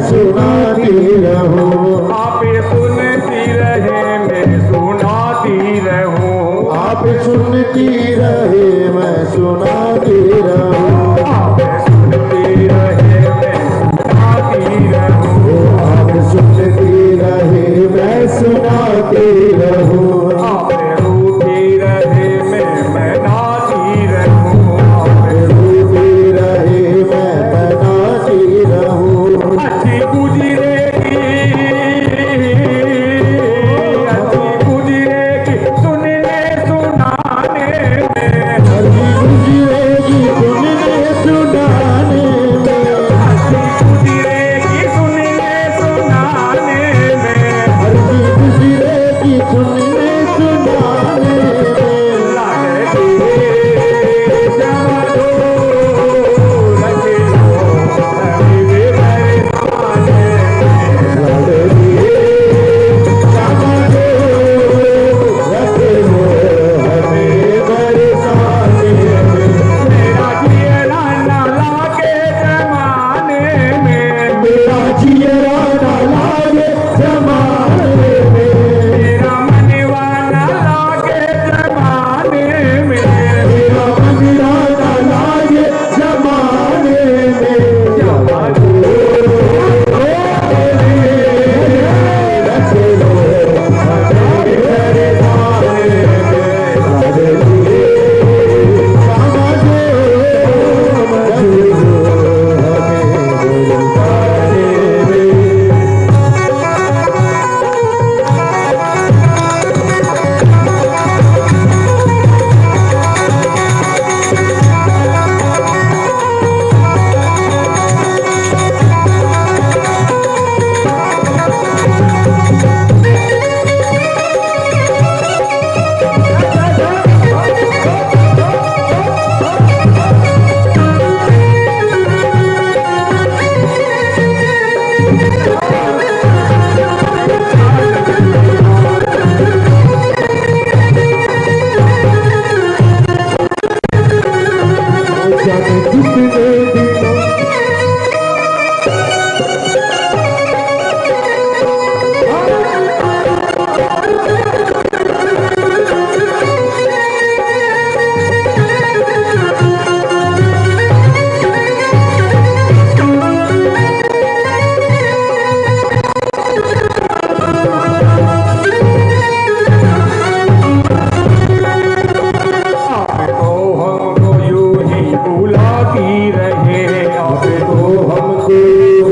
सुनाती रहूं। आप सुनती रहे मैं सुनाती रहूं। आप सुनती रहे मैं सुनाती रहूं। आप सुनती रहे मैं सुनाती रहूं। आप सुनती रहे मैं सुनाती रहूं। आप रूठी रहे मैं मनाती रहूं। आप रूठी रहे मैं मनाती रहूं। अच्छी गुजरेगी सुनने सुनाने में। अच्छी गुजरेगी सुनने सुनाने में। अच्छी गुजरेगी सुनने सुनाने में। अच्छी गुजरेगी सुनने सुनाने में। लगे जमदो रखे लो हमें बरसाने में। लड़की समझो रखे हो हमें बरसाने में। मेरा जियरा ना लागे जमाने में। मेरा जियरा ना लागे जमाने में। मेरा मनवा ना लागे जमाने में। मेरा मनवा ना लागे जमाने में। जमाने रखे हो हमें बरसाने में। लड़की समझो रखे हो हमें बरसाने में। जाने कितने दिनों आपको हमको यूं ही बुलाती रहे। आपको हमको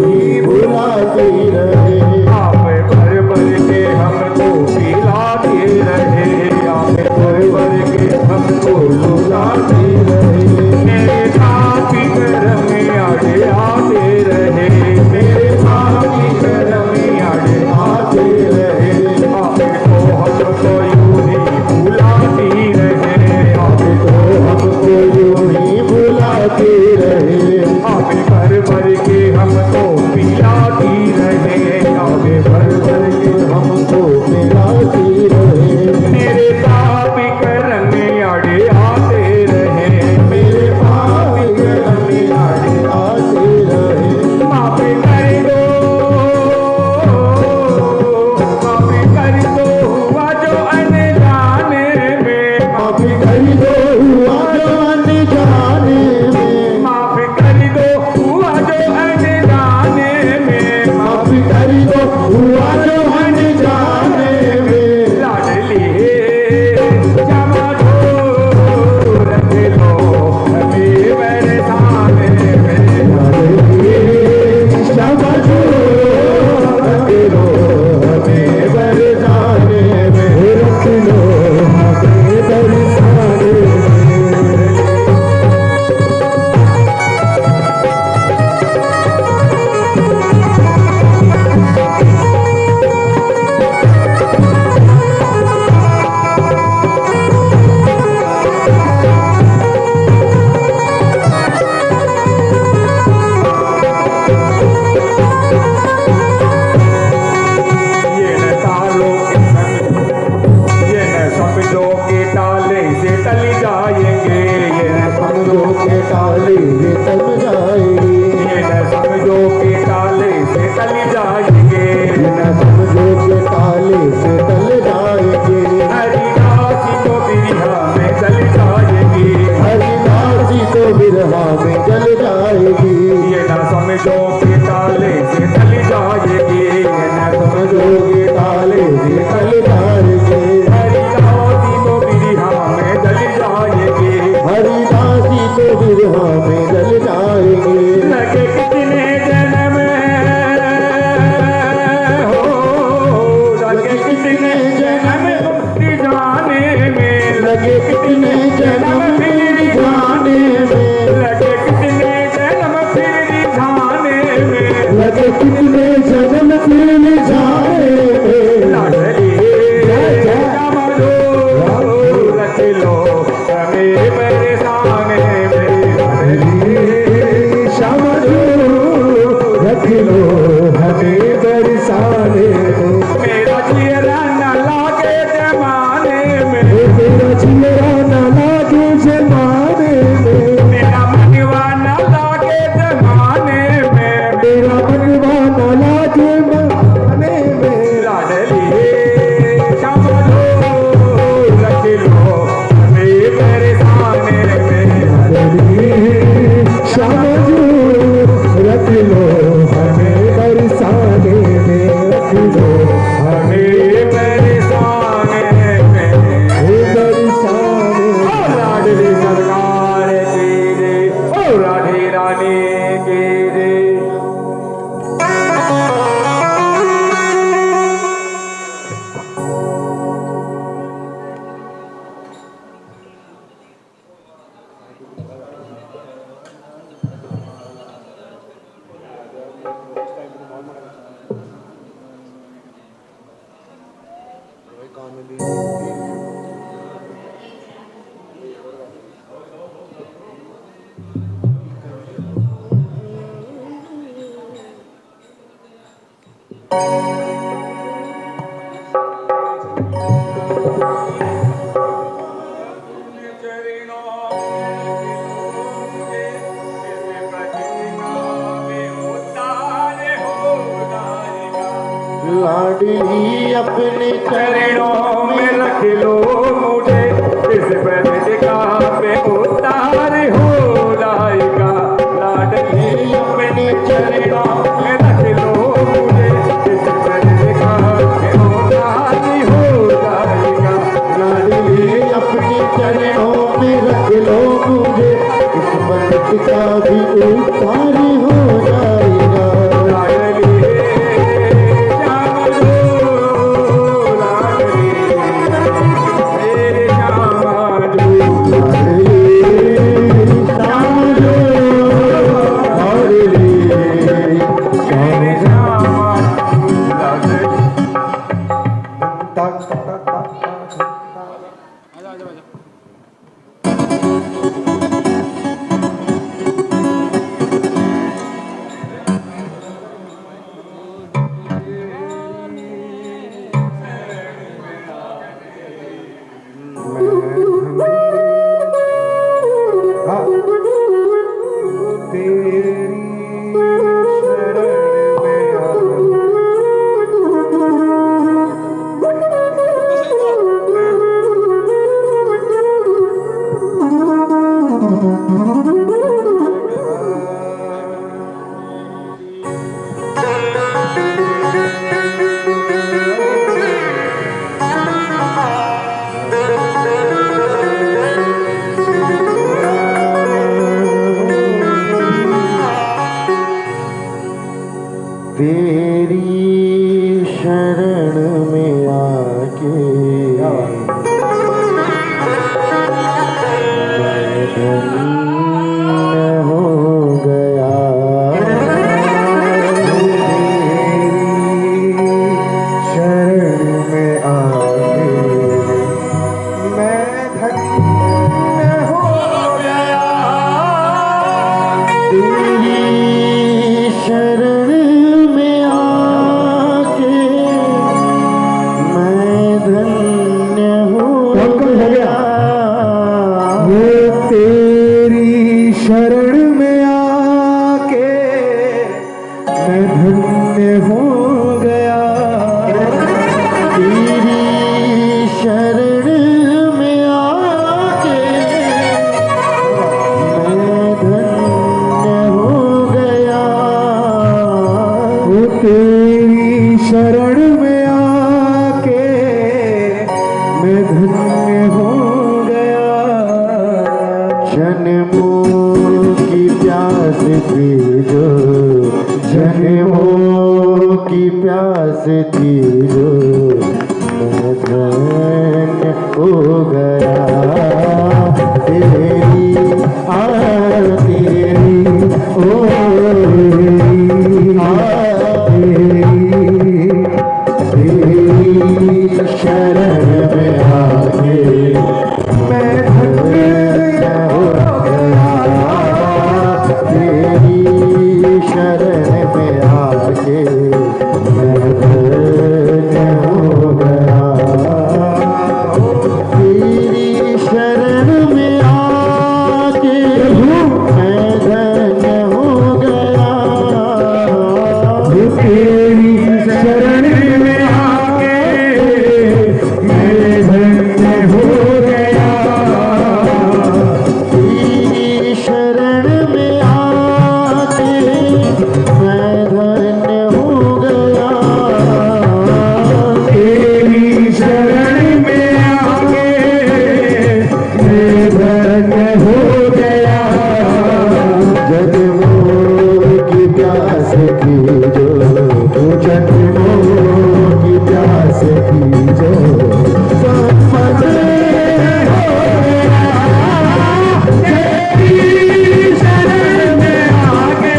ही बुलाती रहे। आप भर भर के हमको पिलाते रहे। आप भर भर के हमको बुलाती रहे। मेरे साथ घर में आड़े आते रहे। मेरे साथी घर में आड़े आते रहे। आपको हमको यूं ही बुलाती रहे। आपको हमको यूं ही बुलाती रहे। आप भर भर के हमको पिलाती रहे। आप भर भर के हमको पिलाती रहे। मेरे पाप कर्म में आड़े आते रहे। मेरे पाप घर में आड़े आते रहे। माफ कर दो हुआ जो अनजाने में। माफ कर दो हुआ जो अनजाने में। माफ कर दो हुआ जो अनजाने में। माफ कर जल जाएगी। ये ना समझो कि ताले से चली जाएगी, ये न समझोगे ताले से चल जाएगी। हरिदासी तो बिरहा में जली जाएगी, हरिदासी तो बिरहा में जल जाएगी। लगे कितने जन्म हो, लगे कितने जन्म मुक्ति जाने में, लगे कितने जन्म फिर जाने में, लगे कितने जन्म फिर जाने में, लगे कितने जन्म फिर जाने में। लाडली समझो रख लो हमें बरसाने में, समझो रख लो हमें बरसाने में। मेरा चेहरा न लागे जमाने में, मेरा चेहरा न लागे जमाने में, मेरा मनवा न लागे जमाने में, मेरा मनवा न लागे जमाने में। लाडली समझो रख लो हमें बरसाने में, समझो रख लो हमें बरसाने में। रख लो हमें बरसाने में। बरसाने ओ लाडली सरकार की रे, ओ राधे रानी की रे। लाडली अपने चरणों में रख लो मुझे, इस प्रतिका पे उतार हो लाएगा। लाडली अपने चरणों में रख लो मुझे, इस प्रतिका पे उतार हो लाएगा। लाडली अपने चरणों में रख लो मुझे, इस मंत्र का भी उद्धार हो जाएगा। लाडली मेरे तेरी शरण में आके मैं धन्य हो गया। तेरी शरण में आके मैं धन्य हो गया। तेरी शरण में आके मैं धन्य हो गया। वो तेरी शरण में आके मैं धन्य हो गया। तेरी शरण में आके मैं धन्य तेरी शरण में आके मैं धन्य हो गया। जन्मों की प्यास थी जो, जन्मों की प्यास थी जो, मैं धन्य हो गया। तेरी तेरी ओ तेरी शरण में आके मैं धन्य हो गया। तेरी शरण में आके मैं धन्य हो गया। तेरी शरण में आके मैं धन्य हो गया। तेरी शरण में आके मैं धन्य हो गया। तेरी शरण में आके मैं धन्य हो गया। तेरी शरण में आके मैं धन्य हो गया। जन्मों की प्यास थी जो, जन्मों की प्यास थी जो, संपद हो गया। तेरी शरण में आके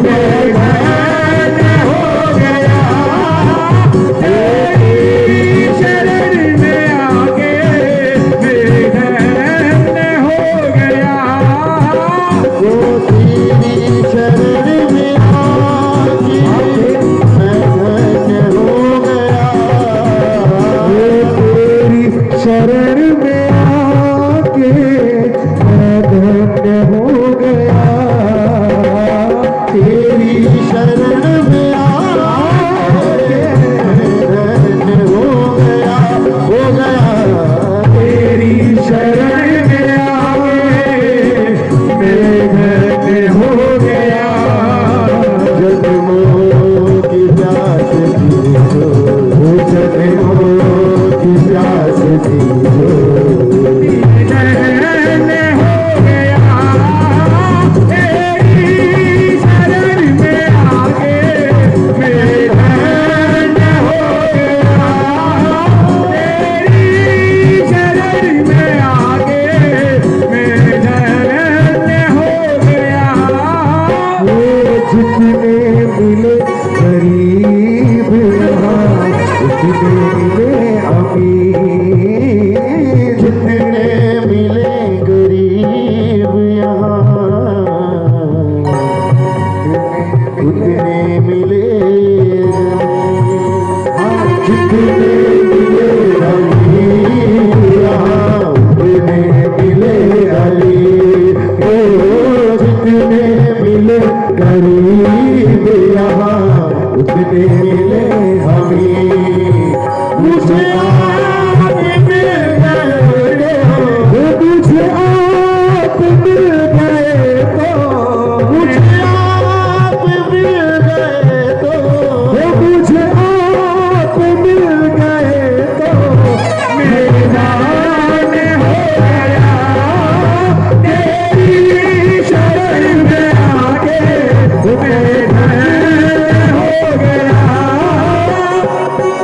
मैं धन्य हो गया। तेरी शरण में आके मैं धन्य हो गया। वो तेरी शरण में आके मैं धन्य हो गया। तेरी शरण में आके मैं धन्य हो गया। तेरी शरण में आके मैं धन्य हो गया। हो गया। तेरी शरण में आके मैं धन्य हो गया। जन्मों की प्यास थी जो, जन्मों की प्यास थी जो, धन्य हो गया। तेरी शरण में आके मैं धन्य हो गया। तेरी शरण में आके मैं धन्य हो गया। वो जितने मिले गरीब यहाँ, उतने मिले अमीर। जितने मिले गरीब यहाँ, उतने मिले जितने मिले गरीब यहाँ, उतने मिले गरीब। ओ जितने मिले गरीब यहाँ, उतने मिले हमें। मुझे आप मिल गए हो, मुझे आप मिल गए तो, मुझे आप मिल गए तो, मुझे आप मिल गए तो मेरा धन्य हो गया। तेरी शरण में आके मैं धन्य हो गया।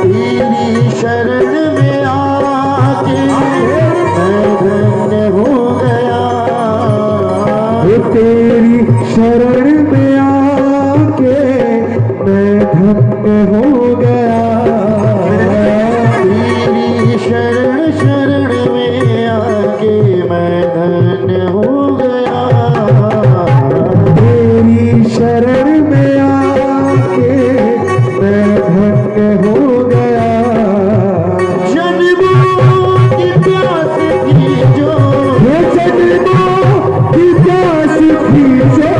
तेरी शरण में आके मैं धन्य हो गया। तेरी शरण में आके मैं धन्य हो गया। तेरी शरण में आके मैं धन्य हो गया। तेरी शरण में आके मैं धन्य हो गया। जन्मों की प्यास थी जो, ये जन्मों की प्यास थी जो,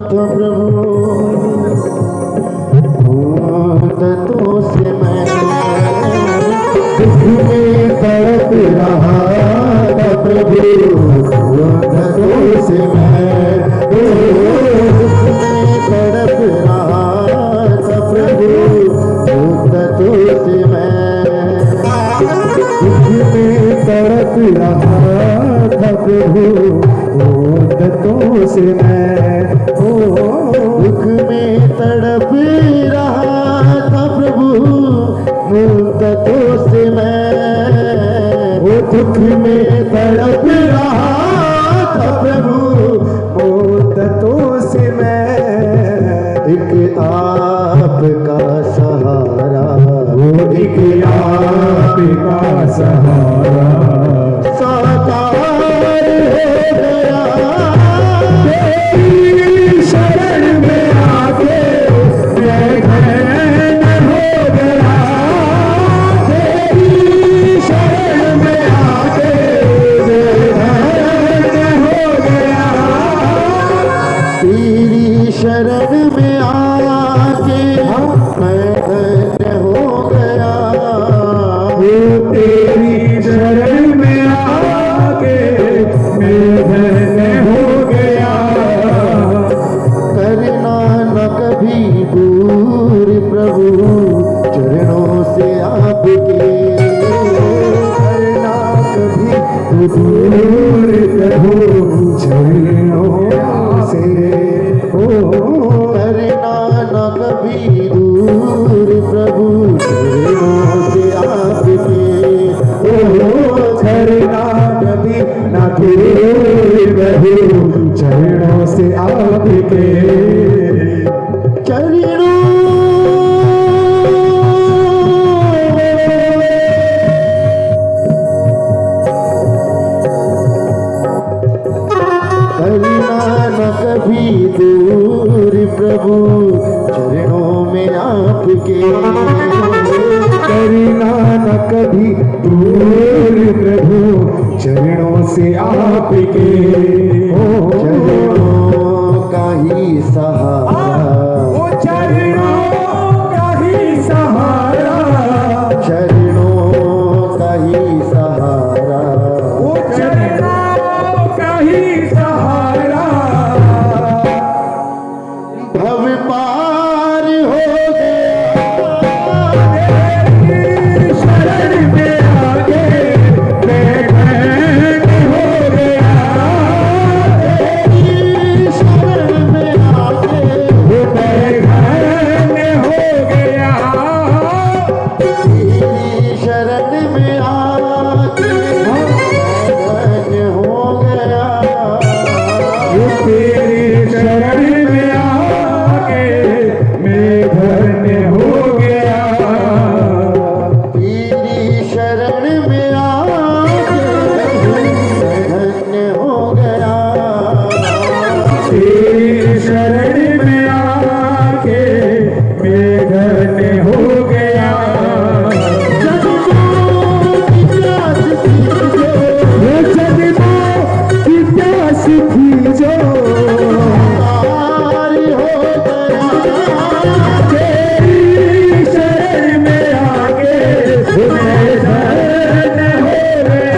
प्रभु तत्वों से मैं दुख में तड़प रहा था प्रभु तत्वों से मैं दुख में तड़प रहा था प्रभु तत्वों से मैं दुख में तड़प रहा था प्रभु तत्वों से मैं दुख में तड़प रहा था प्रभु तत्वों से मैं दुख में तड़प रहा था प्रभु तत्वों से मैं एक आपका सहारा एक आपका सहारा साकार हो गया तेरी शरण में आके मैं धन्य हो गया तेरी शरण में आके मैं धन्य हो गया तेरी शरण में आके मैं धन्य हो गया तेरी शरण में आके मैं धन्य हो गया करना न कभी दूर प्रभु चरणों से आपके करना कभी दूर प्रभु चरणों से करना न कभी दूर प्रभु चरणों से आपके करना कभी न दूर प्रभु चरणों से आपके चरणों करना न कभी दूर प्रभु चरणों में आपके करना न कभी दूर प्रभु चरणों से आपके चरणों का ही सहारा चरणों का ही सहारा चरणों का ही सहारा चरणों का ही सहारा भव पार हो गया शरण में आगे मैं धन्य हो गया तेरी शरण में आगे मैं धन्य हो गया तेरी शरण में आगे मैं धन्य हो गया तेरी शरण में आके मैं धन्य हो गया तेरी शरण में आके मैं धन्य हो गया तेरी शरण में आके मैं धन्य हो गया प्यास थी जो तारी हो गया तेरी शरण में आके मैं धन्य हो गया धन्य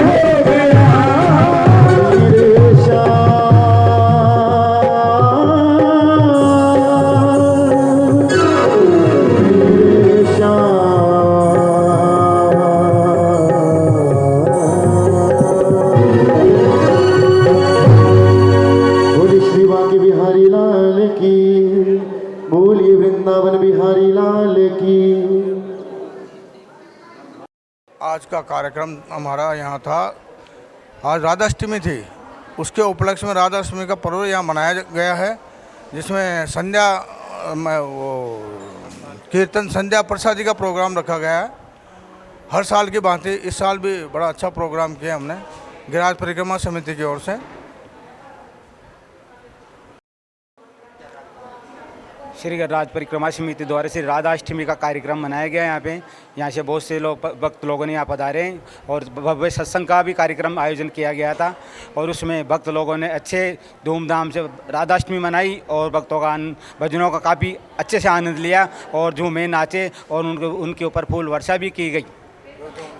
हो गया मैं धन्य हो गया बोलिए श्री बांके बिहारी लाल की बोलिए वृंदावन बिहारी लाल की आज का कार्यक्रम हमारा यहाँ था। आज राधाष्टमी थी, उसके उपलक्ष्य में राधाष्टमी का पर्व यहाँ मनाया गया है, जिसमें संध्या वो कीर्तन संध्या प्रसादी का प्रोग्राम रखा गया है। हर साल की भांति इस साल भी बड़ा अच्छा प्रोग्राम किया हमने गिरिराज परिक्रमा समिति की ओर से। श्री गिरिराज परिक्रमा समिति द्वारा श्री राधाष्टमी का कार्यक्रम मनाया गया है। यहाँ से बहुत से लोग भक्त लोगों ने यहाँ पधारे हैं और भव्य सत्संग का भी कार्यक्रम आयोजन किया गया था और उसमें भक्त लोगों ने अच्छे धूमधाम से राधाष्टमी मनाई और भक्तों का भजनों का काफ़ी अच्छे से आनंद लिया और झूमे नाचे और उनके ऊपर फूल वर्षा भी की गई।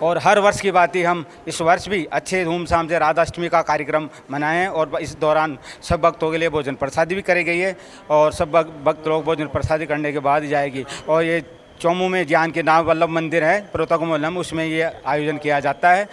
और हर वर्ष की बात ही हम इस वर्ष भी अच्छे धूमधाम से राधाष्टमी का कार्यक्रम मनाएं और इस दौरान सब भक्तों के लिए भोजन प्रसादी भी करी गई है और सब भक्त लोग भोजन प्रसादी करने के बाद जाएगी। और ये चौमू में ज्ञान के नाम वल्लभ मंदिर है प्रोतकुमोलम, उसमें ये आयोजन किया जाता है।